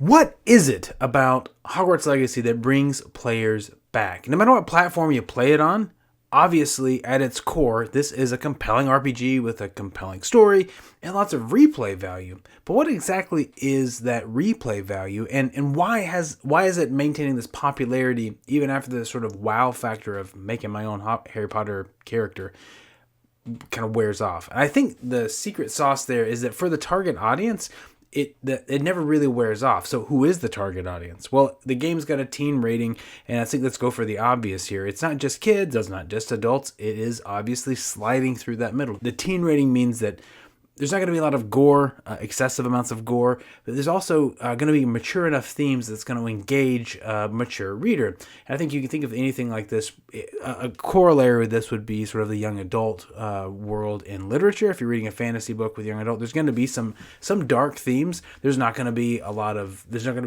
What is it about Hogwarts Legacy that brings players back? No matter what platform you play it on, obviously at its core, this is a compelling RPG with a compelling story and lots of replay value. But what exactly is that replay value, and why is it maintaining this popularity even after the sort of wow factor of making my own Harry Potter character kind of wears off? And I think the secret sauce there is that for the target audience, it never really wears off. So who is the target audience? Well, the game's got a teen rating, and I think let's go for the obvious here. It's not just kids, it's not just adults. It is obviously sliding through that middle. The teen rating means that there's not going to be a lot of gore, excessive amounts of gore, but there's also going to be mature enough themes that's going to engage a mature reader. And I think you can think of anything like this. A corollary with this would be sort of the young adult world in literature. If you're reading a fantasy book with young adult, there's going to be some dark themes. There's not going to be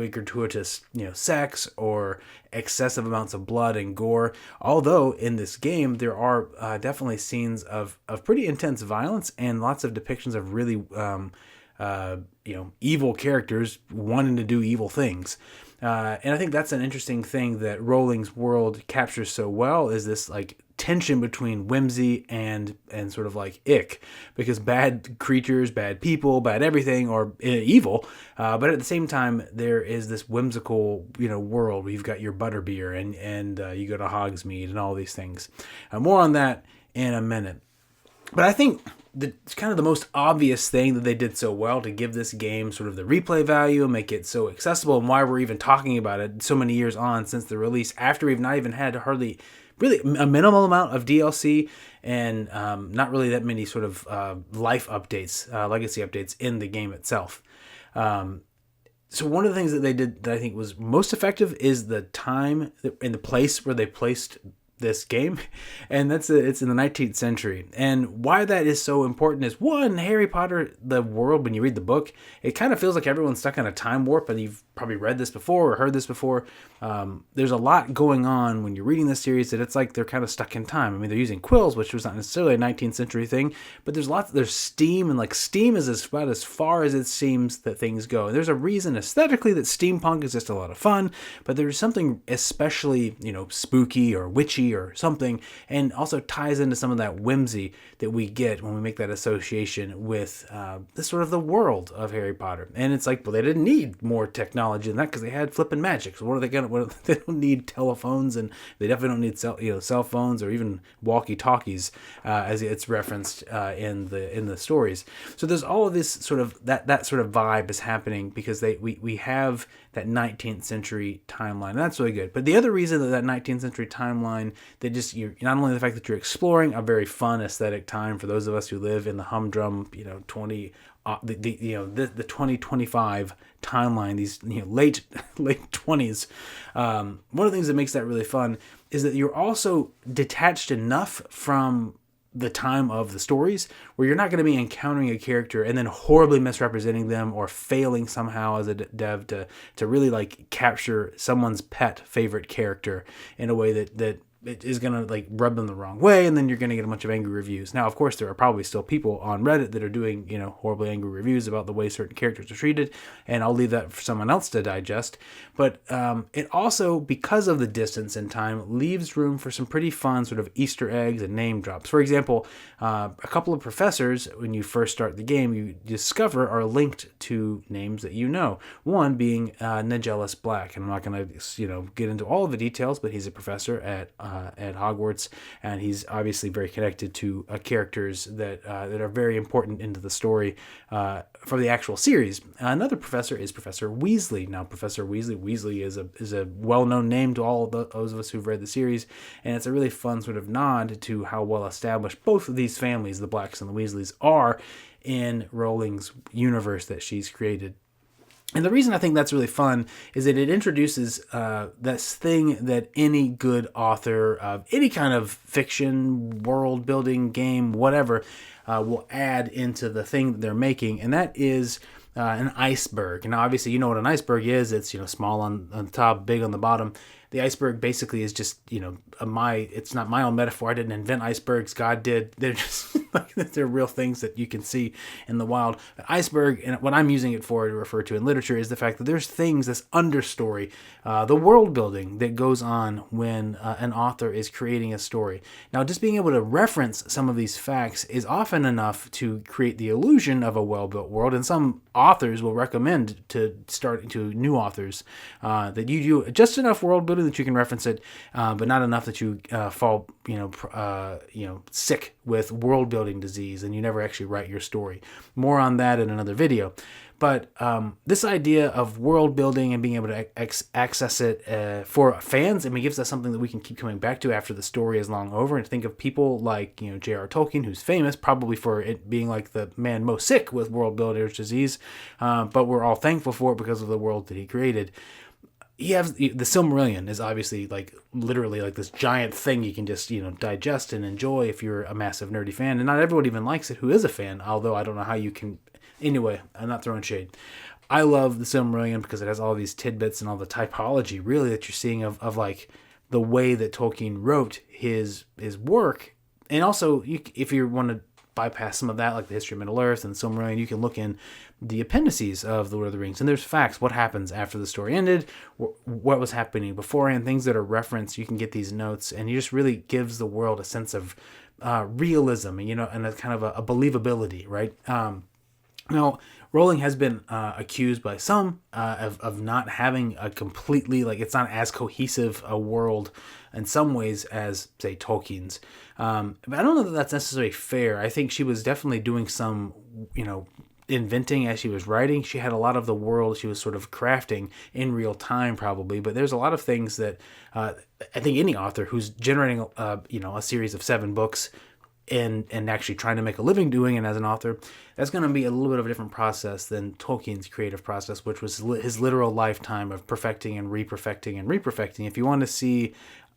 gratuitous, sex or excessive amounts of blood and gore. Although in this game there are definitely scenes of pretty intense violence and lots of depictions of really evil characters wanting to do evil things. And I think that's an interesting thing that Rowling's world captures so well, is this like tension between whimsy and sort of like ick, because bad creatures, bad people, bad everything are evil, but at the same time there is this whimsical world where you've got your butterbeer and you go to Hogsmeade and all these things. More on that in a minute. But I think it's kind of the most obvious thing that they did so well to give this game sort of the replay value and make it so accessible, and why we're even talking about it so many years on since the release, after we've not even had hardly really a minimal amount of DLC and not really that many sort of life updates, legacy updates in the game itself. So one of the things that they did that I think was most effective is the time and the place where they placed this game, and it's in the 19th century. And why that is so important is, one, Harry Potter, the world, when you read the book, it kind of feels like everyone's stuck in a time warp, and you've probably read this before or heard this before. There's a lot going on when you're reading this series that it's like they're kind of stuck in time. I mean, they're using quills, which was not necessarily a 19th century thing, but there's steam, and like steam is about as far as it seems that things go. And there's a reason aesthetically that steampunk is just a lot of fun, but there's something especially, spooky or witchy or something, and also ties into some of that whimsy that we get when we make that association with this sort of the world of Harry Potter. And it's like, well, they didn't need more technology than that because they had flipping magic. So what are they gonna? They don't need telephones, and they definitely don't need cell phones or even walkie-talkies, as it's referenced in the stories. So there's all of this sort of that sort of vibe is happening because we have that 19th century timeline. And that's really good. But the other reason that 19th century timeline, that just, you're not only the fact that you're exploring a very fun aesthetic time for those of us who live in the humdrum, the 2025 timeline, these late 20s. One of the things that makes that really fun is that you're also detached enough from the time of the stories where you're not going to be encountering a character and then horribly misrepresenting them or failing somehow as a dev to really like capture someone's pet favorite character in a way that it is going to like rub them the wrong way, and then you're going to get a bunch of angry reviews. Now, of course, there are probably still people on Reddit that are doing, horribly angry reviews about the way certain characters are treated, and I'll leave that for someone else to digest. But it also, because of the distance in time, leaves room for some pretty fun sort of Easter eggs and name drops. For example, a couple of professors, when you first start the game, you discover are linked to names that you know. One being Nigellus Black, and I'm not going to, get into all of the details, but he's a professor at Hogwarts, and he's obviously very connected to characters that are very important into the story for the actual series. Another professor is Professor Weasley. Now, Professor Weasley is a well-known name to all of those of us who've read the series, and it's a really fun sort of nod to how well established both of these families, the Blacks and the Weasleys, are in Rowling's universe that she's created. And the reason I think that's really fun is that it introduces this thing that any good author of any kind of fiction, world building, game, whatever, will add into the thing that they're making, and that is an iceberg. Now, obviously, you know what an iceberg is. It's small on the top, big on the bottom. The iceberg basically is just it's not my own metaphor. I didn't invent icebergs. God did. They're just Like, they're real things that you can see in the wild. But iceberg, and what I'm using it for to refer to in literature, is the fact that there's things, this understory, the world building that goes on when an author is creating a story. Now, just being able to reference some of these facts is often enough to create the illusion of a well-built world, and some authors will recommend to start to new authors that you do just enough world building that you can reference it, but not enough that you fall, sick with world building disease and you never actually write your story. More on that in another video. But this idea of world building and being able to access it for fans, it gives us something that we can keep coming back to after the story is long over. And think of people like J.R. Tolkien, who's famous probably for it being like the man most sick with world builder's disease, but we're all thankful for it because of the world that he created. The Silmarillion is obviously like literally like this giant thing you can just digest and enjoy if you're a massive nerdy fan, and not everyone even likes it who is a fan, although I don't know how you can. Anyway, I'm not throwing shade. I love the Silmarillion because it has all these tidbits and all the typology really that you're seeing of like the way that Tolkien wrote his work. And also, if you want to bypass some of that, like the history of Middle-earth and Silmarillion, you can look in the appendices of The Lord of the Rings, and there's facts, what happens after the story ended, what was happening beforehand, things that are referenced. You can get these notes, and it just really gives the world a sense of realism, and a kind of a believability, right? Now, Rowling has been accused by some of not having a completely, like, it's not as cohesive a world in some ways as, say, Tolkien's. But I don't know that that's necessarily fair. I think she was definitely doing some, inventing as she was writing. She had a lot of the world she was sort of crafting in real time, probably. But there's a lot of things that I think any author who's generating, a series of 7 books and actually trying to make a living doing it as an author, that's going to be a little bit of a different process than Tolkien's creative process, which was his literal lifetime of perfecting and re-perfecting and re-perfecting. If you want to see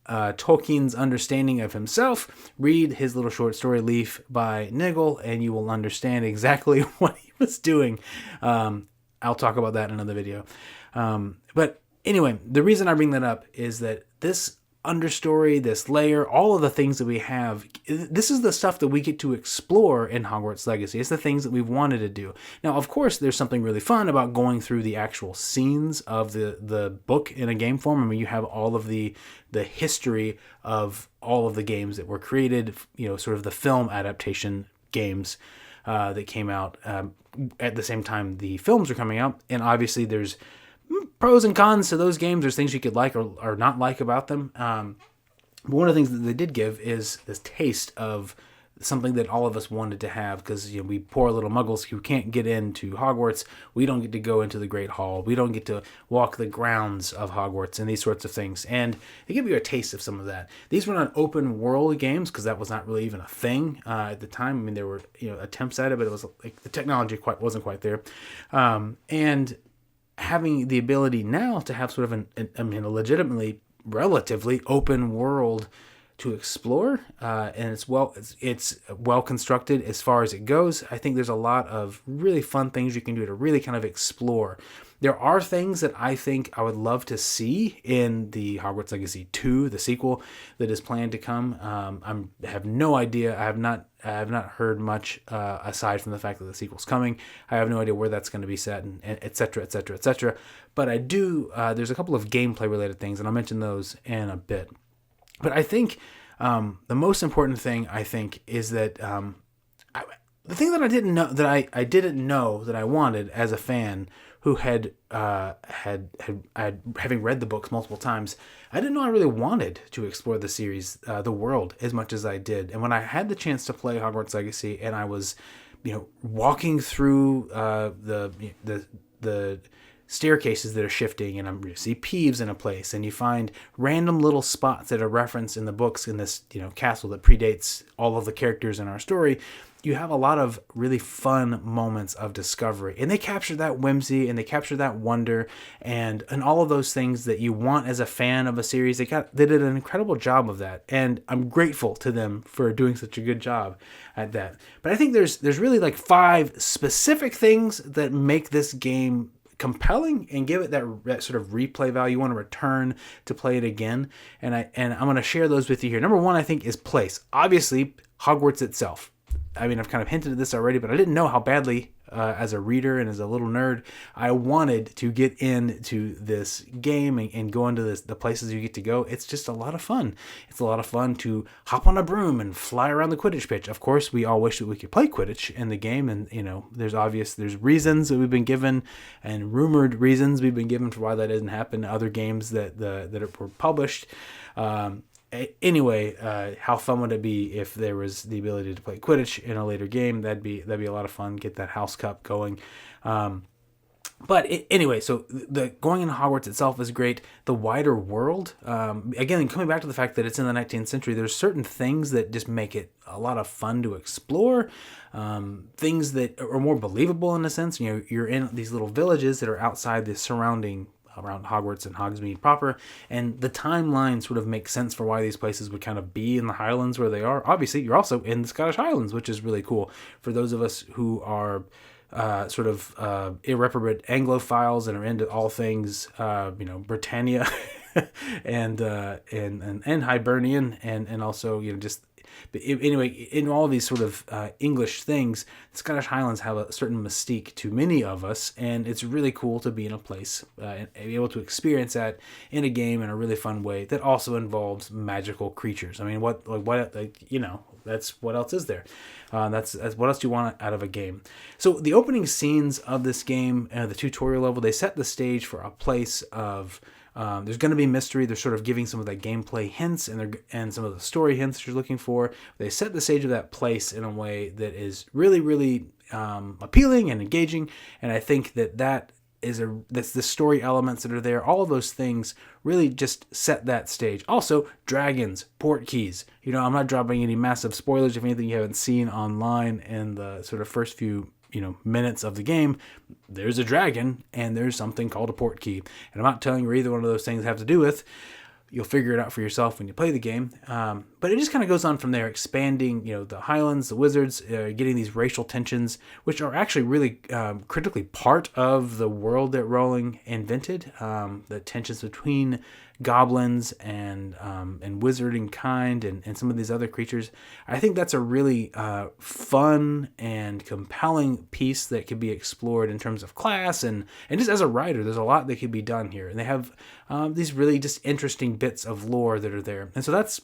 Tolkien's understanding of himself, read his little short story Leaf by Nigel, and you will understand exactly what he was doing. I'll talk about that in another video. But anyway, the reason I bring that up is that this understory, this layer, all of the things that we have, this is the stuff that we get to explore in Hogwarts Legacy. It's the things that we've wanted to do. Now, of course, there's something really fun about going through the actual scenes of the book in a game form. I mean, you have all of the history of all of the games that were created, sort of the film adaptation games that came out at the same time the films are coming out. And obviously there's pros and cons to those games. There's things you could like or not like about them. But one of the things that they did give is this taste of something that all of us wanted to have, because we poor little muggles who can't get into Hogwarts, we don't get to go into the Great Hall, we don't get to walk the grounds of Hogwarts and these sorts of things, and they give you a taste of some of that. These were not open world games because that was not really even a thing at the time. I mean, there were attempts at it, but it was like the technology wasn't quite there, and having the ability now to have sort of a legitimately relatively open world to explore, and it's well constructed as far as it goes. I think there's a lot of really fun things you can do to really kind of explore. There are things that I think I would love to see in the Hogwarts Legacy 2, the sequel that is planned to come. I have no idea. I have not heard much aside from the fact that the sequel's coming. I have no idea where that's going to be set, and et cetera, et cetera, et cetera. But I do. There's a couple of gameplay related things, and I'll mention those in a bit. But I think the most important thing is that the thing that I didn't know that I wanted as a fan who had having read the books multiple times, I didn't know I really wanted to explore the series, the world, as much as I did. And when I had the chance to play Hogwarts Legacy, and I was, walking through the staircases that are shifting, and you see Peeves in a place, and you find random little spots that are referenced in the books in this castle that predates all of the characters in our story. You have a lot of really fun moments of discovery, and they capture that whimsy and they capture that wonder and all of those things that you want as a fan of a series. They did an incredible job of that, and I'm grateful to them for doing such a good job at that. But I think there's really like 5 specific things that make this game compelling and give it that sort of replay value. You want to return to play it again, and I'm going to share those with you here. Number 1, I think, is place. Obviously, Hogwarts itself. I mean, I've kind of hinted at this already, but I didn't know how badly, as a reader and as a little nerd, I wanted to get into this game and go into the places you get to go. It's just a lot of fun. It's a lot of fun to hop on a broom and fly around the Quidditch pitch. Of course, we all wish that we could play Quidditch in the game, and there's reasons that we've been given, and rumored reasons we've been given for why that doesn't happen in other games that were published. Anyway, how fun would it be if there was the ability to play Quidditch in a later game? That'd be a lot of fun. Get that house cup going. Anyway, so the going into Hogwarts itself is great. The wider world, again, coming back to the fact that it's in the 19th century, there's certain things that just make it a lot of fun to explore. Things that are more believable in a sense. You're in these little villages that are outside the surrounding around Hogwarts and Hogsmeade proper, and the timeline sort of makes sense for why these places would kind of be in the Highlands where they are. Obviously, you're also in the Scottish Highlands, which is really cool for those of us who are irreparate Anglophiles and are into all things, Britannia and Hibernian, and also just. But anyway, in all of these sort of English things, the Scottish Highlands have a certain mystique to many of us, and it's really cool to be in a place and be able to experience that in a game in a really fun way that also involves magical creatures. I mean, that's what else is there? That's what else do you want out of a game? So the opening scenes of this game, the tutorial level, they set the stage for a place of. There's going to be mystery. They're sort of giving some of that gameplay hints and some of the story hints that you're looking for. They set the stage of that place in a way that is really, really appealing and engaging. And I think that's the story elements that are there. All of those things really just set that stage. Also, dragons, port keys. I'm not dropping any massive spoilers if anything you haven't seen online in the sort of first few minutes of the game. There's a dragon and there's something called a port key, and I'm not telling you where either one of those things have to do with. You'll figure it out for yourself when you play the game. But it just kind of goes on from there, expanding, the Highlands, the wizards, getting these racial tensions, which are actually really critically part of the world that Rowling invented. The tensions between goblins and wizarding kind and some of these other creatures. I think that's a really fun and compelling piece that could be explored in terms of class and just as a writer. There's a lot that could be done here, and they have these really just interesting bits of lore that are there. And so that's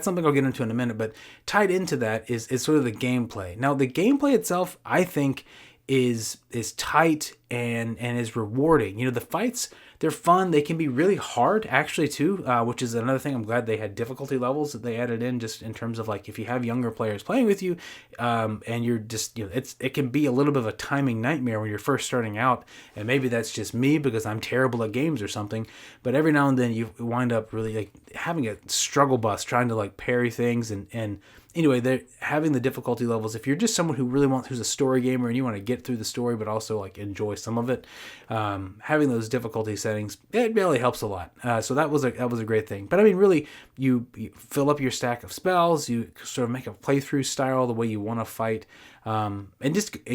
something I'll get into in a minute, but tied into that is sort of the gameplay. Now, the gameplay itself, I think, is tight and is rewarding. The fights, they're fun. They can be really hard, actually, too, which is another thing. I'm glad they had difficulty levels that they added in, just in terms of, like, if you have younger players playing with you, and you're just, it can be a little bit of a timing nightmare when you're first starting out, and maybe that's just me because I'm terrible at games or something, but every now and then you wind up really, like, having a struggle bus trying to, like, parry things, and anyway, they're having the difficulty levels. If you're just someone who's a story gamer and you want to get through the story but also like enjoy some of it, having those difficulty settings, it really helps a lot. So that was a great thing. But I mean, really, you fill up your stack of spells, you sort of make a playthrough style the way you want to fight, and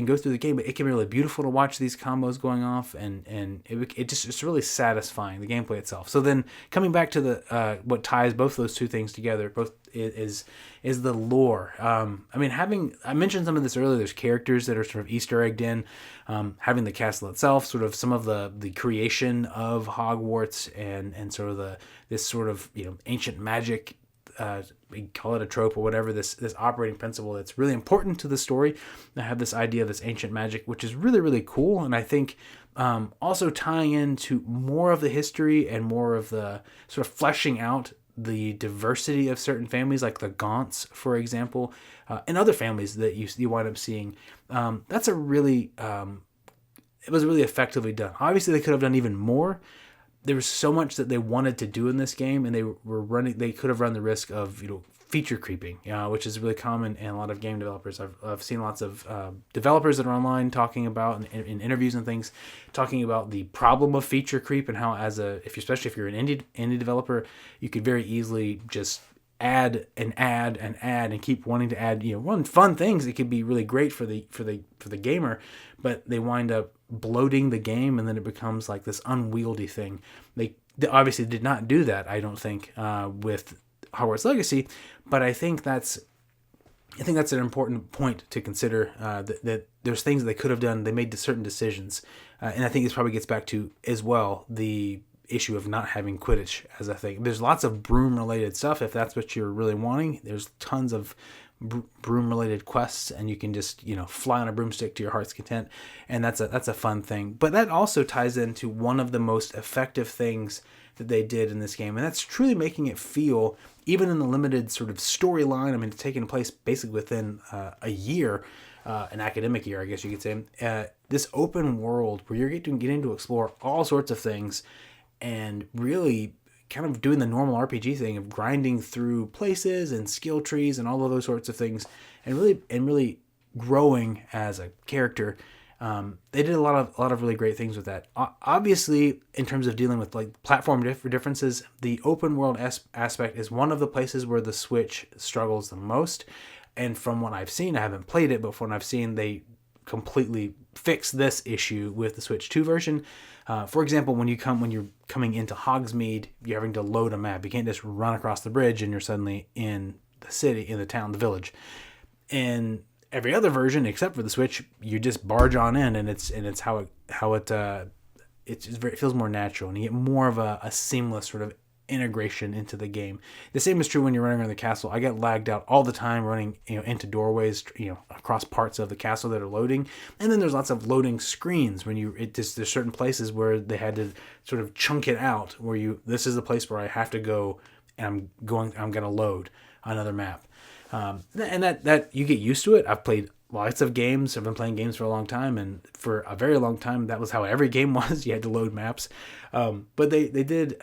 go through the game. But it can be really beautiful to watch these combos going off, and it's really satisfying, the gameplay itself. So then coming back to the what ties both those two things together, both is the lore. I mentioned some of this earlier. There's characters that are sort of Easter egged in, having the castle itself, sort of some of the creation of Hogwarts, and sort of this sort of ancient magic. We call it a trope or whatever, this operating principle that's really important to the story. I have this idea of this ancient magic, which is really, really cool. And I think also tying into more of the history and more of the sort of fleshing out the diversity of certain families, like the Gaunts, for example, and other families that you wind up seeing. That's a really, it was really effectively done. Obviously, they could have done even more. There was so much that they wanted to do in this game, and they could have run the risk of feature creeping, which is really common in a lot of game developers. I've seen lots of developers that are online talking about in interviews and things, talking about the problem of feature creep and how especially if you're an indie developer, you could very easily just add and keep wanting to add one fun things. It could be really great for the gamer, but they wind up bloating the game, and then it becomes like this unwieldy thing. They obviously did not do that, I don't think, with Hogwarts Legacy, but I think that's I think that's an important point to consider, that there's things they could have done. They made certain decisions. And I think this probably gets back to, as well, the issue of not having Quidditch as a thing. There's lots of broom-related stuff, if that's what you're really wanting. There's tons of broom-related quests, and you can just, fly on a broomstick to your heart's content. And that's a fun thing. But that also ties into one of the most effective things that they did in this game, and that's truly making it feel, even in the limited sort of storyline, I mean, it's taking place basically within a year, an academic year, I guess you could say, this open world where you're getting to explore all sorts of things, and really kind of doing the normal RPG thing of grinding through places and skill trees and all of those sorts of things, and really growing as a character. They did a lot of really great things with that. Obviously, in terms of dealing with like platform differences, the open world aspect is one of the places where the Switch struggles the most. And from what I've seen, I haven't played it, but from what I've seen, they completely fix this issue with the Switch 2 version. For example, when you're coming into Hogsmeade, you're having to load a map. You can't just run across the bridge and you're suddenly in the city, in the town, the village. And every other version except for the Switch, you just barge on in, and it's how it feels more natural, and you get more of a seamless sort of integration into the game. The same is true when you're running around the castle. I get lagged out all the time running into doorways, across parts of the castle that are loading, and then there's lots of loading screens when there's certain places where they had to sort of chunk it out, where this is the place where I have to go, and I'm gonna load another map. And that you get used to it. I've played lots of games. I've been playing games for a long time, and for a very long time, that was how every game was. You had to load maps. But they did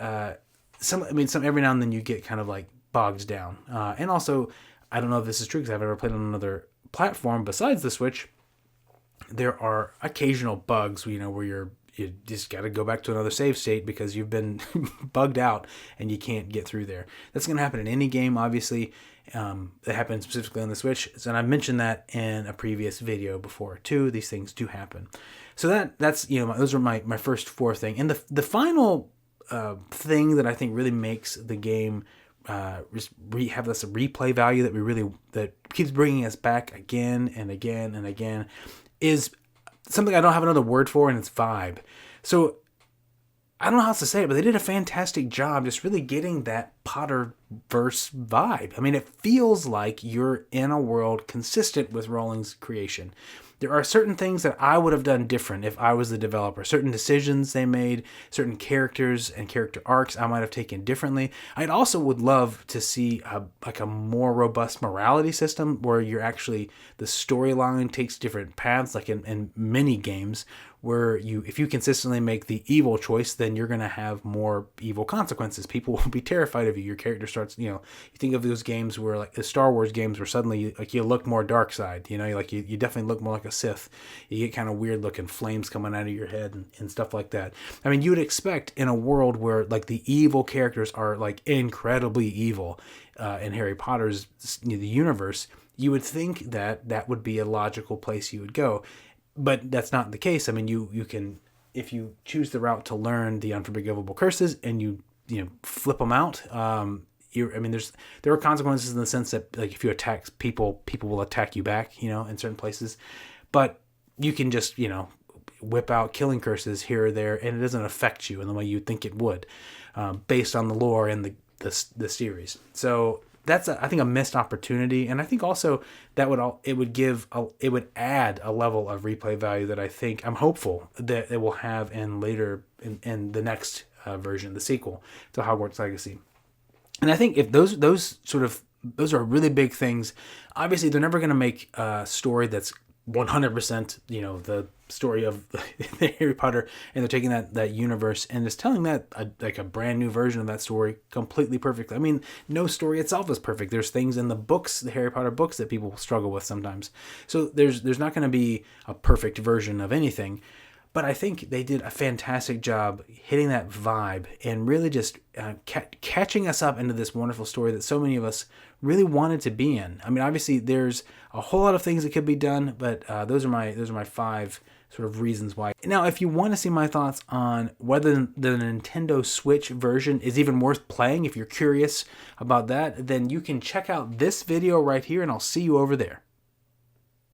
some every now and then you get kind of like bogged down. And also, I don't know if this is true because I've never played on another platform besides the Switch. There are occasional bugs, where you just got to go back to another save state because you've been bugged out and you can't get through there. That's going to happen in any game, obviously. That happens specifically on the Switch. And I mentioned that in a previous video before too. These things do happen. So that's those are my first four things. And the final thing that I think really makes the game have this replay value that keeps bringing us back again and again and again is something I don't have another word for, and it's vibe. So I don't know how else to say it, but they did a fantastic job just really getting that Potterverse vibe. I mean, it feels like you're in a world consistent with Rowling's creation. There are certain things that I would have done different if I was the developer. Certain decisions they made, certain characters and character arcs I might have taken differently. I also would love to see a more robust morality system where the storyline takes different paths, like in many games, where if you consistently make the evil choice, then you're going to have more evil consequences. People will be terrified of you. Your character starts, you think of those games where, like the Star Wars games, where suddenly you look more dark side, you definitely look more like a Sith. You get kind of weird looking flames coming out of your head and stuff like that. I mean, you would expect in a world where like the evil characters are like incredibly evil in Harry Potter's the universe, you would think that would be a logical place you would go. But that's not the case. I mean, you can, if you choose the route to learn the unforgivable curses and you flip them out. There are consequences in the sense that, like, if you attack people will attack you back. In certain places, but you can just whip out killing curses here or there, and it doesn't affect you in the way you'd think it would, based on the lore and the series. So that's I think a missed opportunity, and I think also that it would add a level of replay value that I'm hopeful that it will have in in the next version, the sequel to Hogwarts Legacy. And I think if those are really big things. Obviously, they're never going to make a story that's 100%, the story of Harry Potter, and they're taking that universe and just telling that like a brand new version of that story completely perfectly. I mean, no story itself is perfect. There's things in the books, the Harry Potter books, that people struggle with sometimes. So there's not going to be a perfect version of anything. But I think they did a fantastic job hitting that vibe and really just catching us up into this wonderful story that so many of us really wanted to be in. I mean, obviously, there's a whole lot of things that could be done, but those are my 5 sort of reasons why. Now, if you want to see my thoughts on whether the Nintendo Switch version is even worth playing, if you're curious about that, then you can check out this video right here, and I'll see you over there.